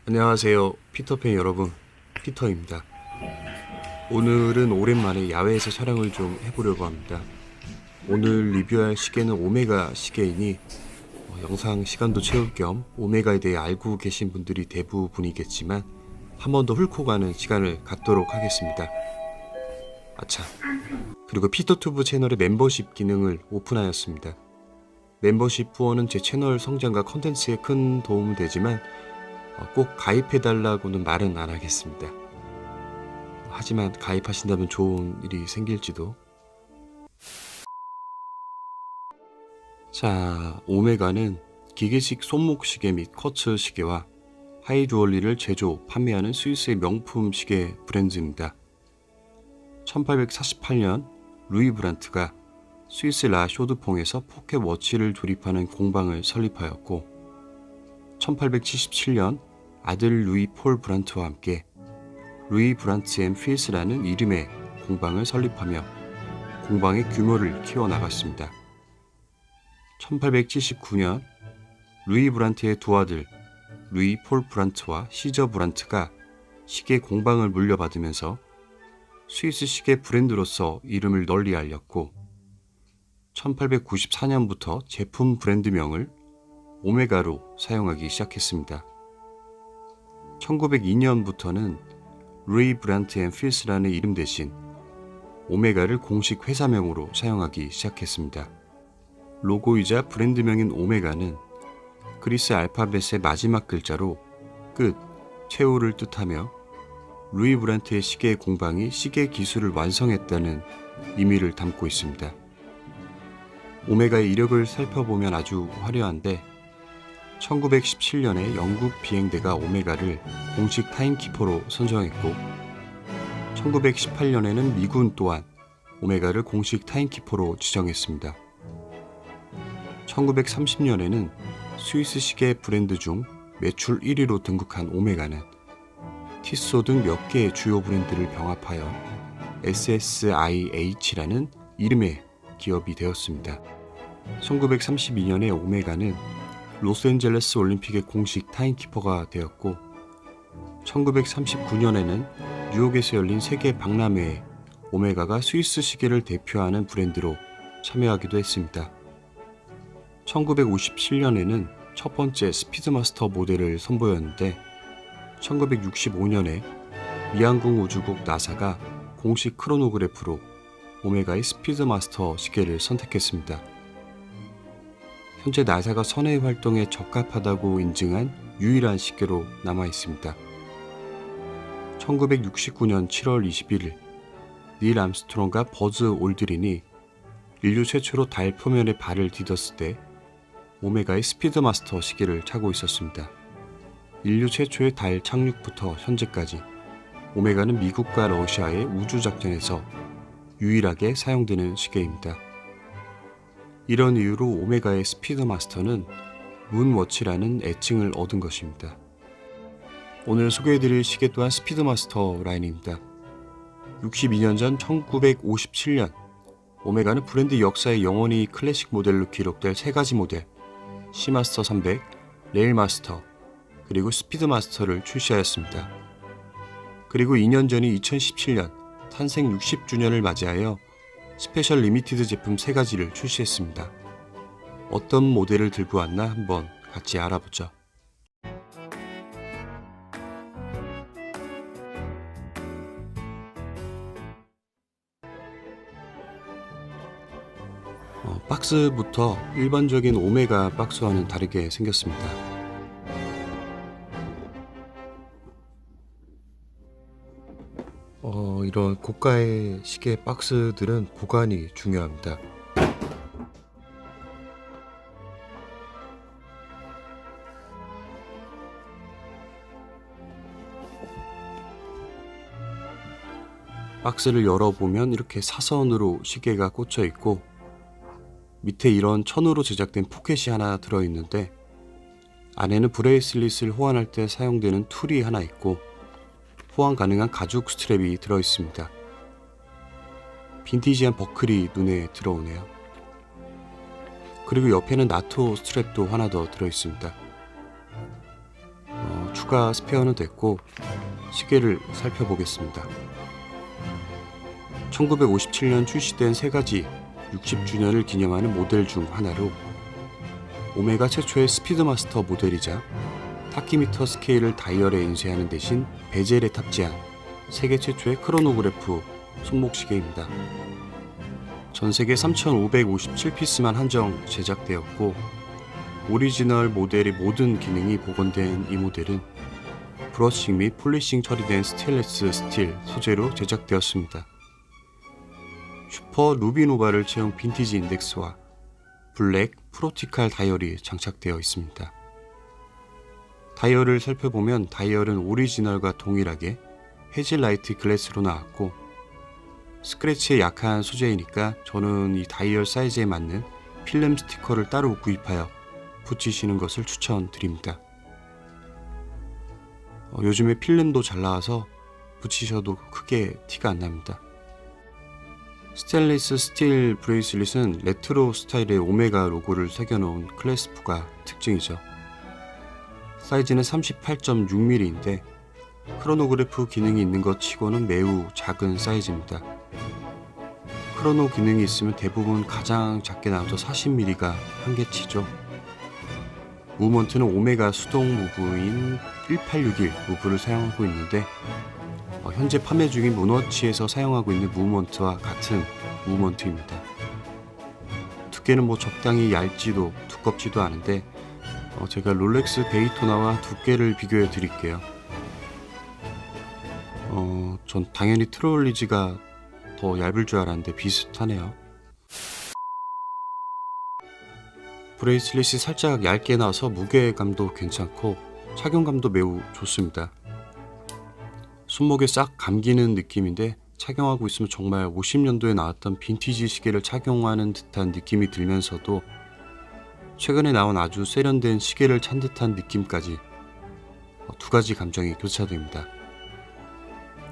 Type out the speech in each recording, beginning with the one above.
안녕하세요, 피터팬 여러분. 피터입니다. 오늘은 오랜만에 야외에서 촬영을 좀 해보려고 합니다. 오늘 리뷰할 시계는 오메가 시계이니 영상 시간도 채울 겸 오메가에 대해 알고 계신 분들이 대부분이겠지만 한 번 더 훑고 가는 시간을 갖도록 하겠습니다. 아차. 그리고 피터튜브 채널의 멤버십 기능을 오픈하였습니다. 멤버십 후원은 제 채널 성장과 컨텐츠에 큰 도움은 되지만 꼭 가입해달라고는 말은 안 하겠습니다. 하지만 가입하신다면 좋은 일이 생길지도. 자, 오메가는 기계식 손목시계 및 쿼츠 시계와 하이주얼리를 제조, 판매하는 스위스의 명품 시계 브랜드입니다. 1848년 루이 브란트가 스위스 라 쇼드퐁에서 포켓 워치를 조립하는 공방을 설립하였고 1877년 아들 루이 폴 브란트와 함께 루이 브란트 앤 필스라는 이름의 공방을 설립하며 공방의 규모를 키워나갔습니다. 1879년 루이 브란트의 두 아들 루이 폴 브란트와 시저 브란트가 시계 공방을 물려받으면서 스위스 시계 브랜드로서 이름을 널리 알렸고 1894년부터 제품 브랜드명을 오메가로 사용하기 시작했습니다. 1902년부터는 루이 브란트 앤 필스라는 이름 대신 오메가를 공식 회사명으로 사용하기 시작했습니다. 로고이자 브랜드명인 오메가는 그리스 알파벳의 마지막 글자로 끝, 최후를 뜻하며 루이 브란트의 시계 공방이 시계 기술을 완성했다는 의미를 담고 있습니다. 오메가의 이력을 살펴보면 아주 화려한데 1917년에 영국 비행대가 오메가를 공식 타임키퍼로 선정했고 1918년에는 미군 또한 오메가를 공식 타임키퍼로 지정했습니다. 1930년에는 스위스 시계 브랜드 중 매출 1위로 등극한 오메가는 티소 등 몇 개의 주요 브랜드를 병합하여 SSIH라는 이름의 기업이 되었습니다. 1932년에 오메가는 로스앤젤레스 올림픽의 공식 타임키퍼가 되었고 1939년에는 뉴욕에서 열린 세계 박람회에 오메가가 스위스 시계를 대표하는 브랜드로 참여하기도 했습니다. 1957년에는 첫 번째 스피드마스터 모델을 선보였는데 1965년에 미항공 우주국 나사가 공식 크로노그래프로 오메가의 스피드마스터 시계를 선택했습니다. 현재 나사가 선의 활동에 적합하다고 인증한 유일한 시계로 남아 있습니다. 1969년 7월 21일 닐 암스트롱과 버즈 올드린이 인류 최초로 달 표면에 발을 디뎠을 때 오메가의 스피드마스터 시계를 차고 있었습니다. 인류 최초의 달 착륙부터 현재까지 오메가는 미국과 러시아의 우주작전에서 유일하게 사용되는 시계입니다. 이런 이유로 오메가의 스피드마스터는 문워치라는 애칭을 얻은 것입니다. 오늘 소개해드릴 시계 또한 스피드마스터 라인입니다. 62년 전 1957년 오메가는 브랜드 역사에 영원히 클래식 모델로 기록될 세 가지 모델 시마스터 300, 레일마스터, 그리고 스피드마스터를 출시하였습니다. 그리고 2년 전인 2017년 탄생 60주년을 맞이하여 스페셜 리미티드 제품 3가지를 출시했습니다. 어떤 모델을 들고 왔나 한번 같이 알아보죠. 박스부터 일반적인 오메가 박스와는 다르게 생겼습니다. 이런 고가의 시계 박스들은 보관이 중요합니다. 박스를 열어보면 이렇게 사선으로 시계가 꽂혀 있고 밑에 이런 천으로 제작된 포켓이 하나 들어있는데 안에는 브레이슬릿을 호환할 때 사용되는 툴이 하나 있고 호환 가능한 가죽 스트랩이 들어있습니다. 빈티지한 버클이 눈에 들어오네요. 그리고 옆에는 나토 스트랩도 하나 더 들어있습니다. 추가 스페어는 됐고 시계를 살펴보겠습니다. 1957년 출시된 세 가지 60주년을 기념하는 모델 중 하나로 오메가 최초의 스피드마스터 모델이자 타키미터 스케일을 다이얼에 인쇄하는 대신 베젤에 탑재한 세계 최초의 크로노그래프 손목시계입니다. 전세계 3,557피스만 한정 제작되었고 오리지널 모델의 모든 기능이 복원된 이 모델은 브러싱 및 폴리싱 처리된 스테인리스 스틸 소재로 제작되었습니다. 슈퍼 루비노바를 채운 빈티지 인덱스와 블랙 프로티칼 다이얼이 장착되어 있습니다. 다이얼을 살펴보면 다이얼은 오리지널과 동일하게 헤즐라이트 글래스로 나왔고 스크래치에 약한 소재이니까 저는 이 다이얼 사이즈에 맞는 필름 스티커를 따로 구입하여 붙이시는 것을 추천드립니다. 요즘에 필름도 잘 나와서 붙이셔도 크게 티가 안 납니다. 스테인리스 스틸 브레이슬릿은 레트로 스타일의 오메가 로고를 새겨놓은 클래스프가 특징이죠. 사이즈는 38.6mm인데 크로노그래프 기능이 있는 것 치고는 매우 작은 사이즈입니다. 크로노 기능이 있으면 대부분 가장 작게 나와서 40mm가 한계치죠. 무브먼트는 오메가 수동 무브인 1861 무브를 사용하고 있는데 현재 판매 중인 문워치에서 사용하고 있는 무브먼트와 같은 무브먼트입니다. 두께는 적당히 얇지도 두껍지도 않은데 제가 롤렉스 데이토나와 두께를 비교해 드릴게요. 전 당연히 트롤리지가 더 얇을 줄 알았는데 비슷하네요. 브레이슬릿이 살짝 얇게 나와서 무게감도 괜찮고 착용감도 매우 좋습니다. 손목에 싹 감기는 느낌인데 착용하고 있으면 정말 50년도에 나왔던 빈티지 시계를 착용하는 듯한 느낌이 들면서도 최근에 나온 아주 세련된 시계를 찬 듯한 느낌까지 두 가지 감정이 교차됩니다.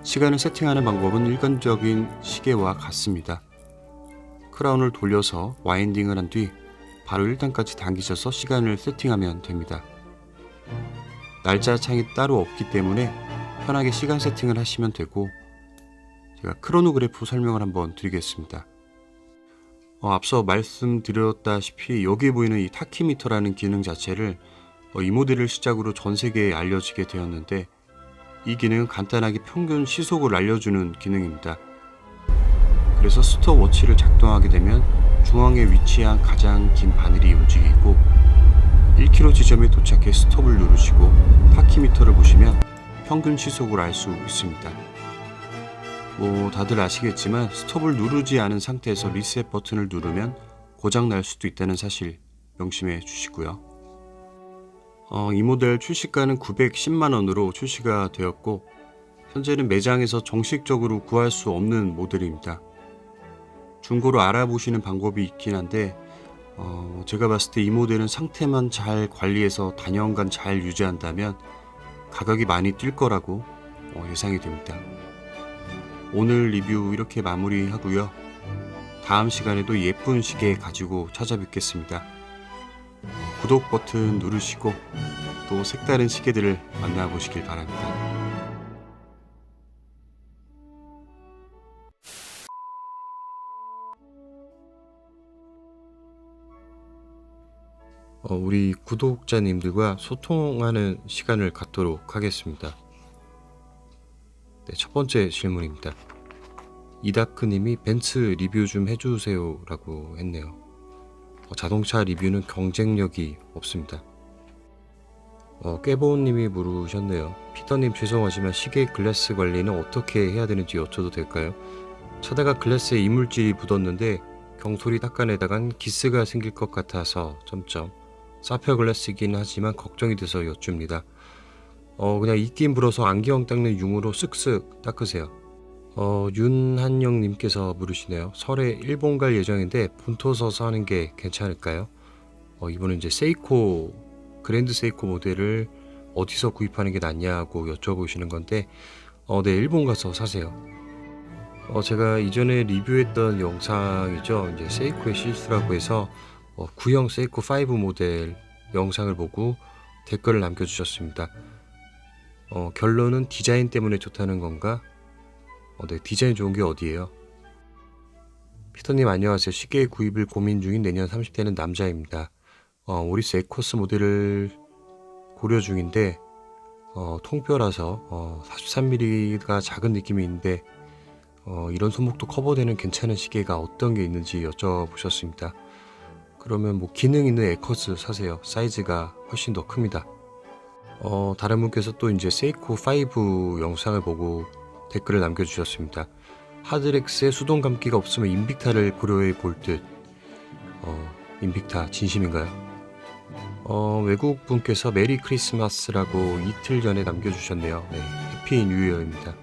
시간을 세팅하는 방법은 일반적인 시계와 같습니다. 크라운을 돌려서 와인딩을 한 뒤 바로 1단까지 당기셔서 시간을 세팅하면 됩니다. 날짜 창이 따로 없기 때문에 편하게 시간 세팅을 하시면 되고 제가 크로노그래프 설명을 한번 드리겠습니다. 앞서 말씀드렸다시피 여기 보이는 이 타키미터라는 기능 자체를 이 모델을 시작으로 전 세계에 알려지게 되었는데 이 기능은 간단하게 평균 시속을 알려주는 기능입니다. 그래서 스톱워치를 작동하게 되면 중앙에 위치한 가장 긴 바늘이 움직이고 1km 지점에 도착해 스톱을 누르시고 타키미터를 보시면 평균 시속을 알 수 있습니다. 다들 아시겠지만 스톱을 누르지 않은 상태에서 리셋 버튼을 누르면 고장 날 수도 있다는 사실 명심해 주시고요. 이 모델 출시가는 910만원으로 출시가 되었고 현재는 매장에서 정식적으로 구할 수 없는 모델입니다. 중고로 알아보시는 방법이 있긴 한데 제가 봤을 때 이 모델은 상태만 잘 관리해서 단연간 잘 유지한다면 가격이 많이 뛸 거라고 예상이 됩니다. 오늘 리뷰 이렇게 마무리하고요. 다음 시간에도 예쁜 시계 가지고 찾아뵙겠습니다. 구독 버튼 누르시고 또 색다른 시계들을 만나보시길 바랍니다. 우리 구독자님들과 소통하는 시간을 갖도록 하겠습니다. 첫 번째 질문입니다. 이다크님이 벤츠 리뷰 좀 해주세요 라고 했네요. 자동차 리뷰는 경쟁력이 없습니다. 깨보님이 물으셨네요. 피터님 죄송하지만 시계 글래스 관리는 어떻게 해야 되는지 여쭤도 될까요? 차다가 글래스에 이물질이 묻었는데 경솔히 닦아내다간 기스가 생길 것 같아서 사페어 글래스이긴 하지만 걱정이 돼서 여쭙니다. 그냥 입김 불어서 안경 닦는 융으로 쓱쓱 닦으세요. 윤한영님께서 물으시네요. 설에 일본 갈 예정인데 본토서서 하는 게 괜찮을까요? 이번은 이제 세이코 그랜드 세이코 모델을 어디서 구입하는 게 낫냐고 여쭤보시는 건데 네, 일본 가서 사세요. 제가 이전에 리뷰했던 영상이죠. 이제 세이코의 실수라고 해서 구형 세이코 5 모델 영상을 보고 댓글을 남겨주셨습니다. 결론은 디자인 때문에 좋다는 건가? 네, 디자인 좋은 게 어디예요? 피터님 안녕하세요. 시계 구입을 고민 중인 내년 30대는 남자입니다. 오리스 에코스 모델을 고려 중인데 통뼈라서 43mm가 작은 느낌이 있는데 이런 손목도 커버되는 괜찮은 시계가 어떤 게 있는지 여쭤보셨습니다. 그러면 뭐 기능 있는 에코스 사세요. 사이즈가 훨씬 더 큽니다. 다른 분께서 또 이제 세이코 5 영상을 보고 댓글을 남겨주셨습니다. 하드렉스에 수동 감기가 없으면 인빅타를 고려해 볼 듯. 인빅타 진심인가요? 외국 분께서 메리 크리스마스라고 이틀 전에 남겨주셨네요. 네, 해피 뉴 이어입니다.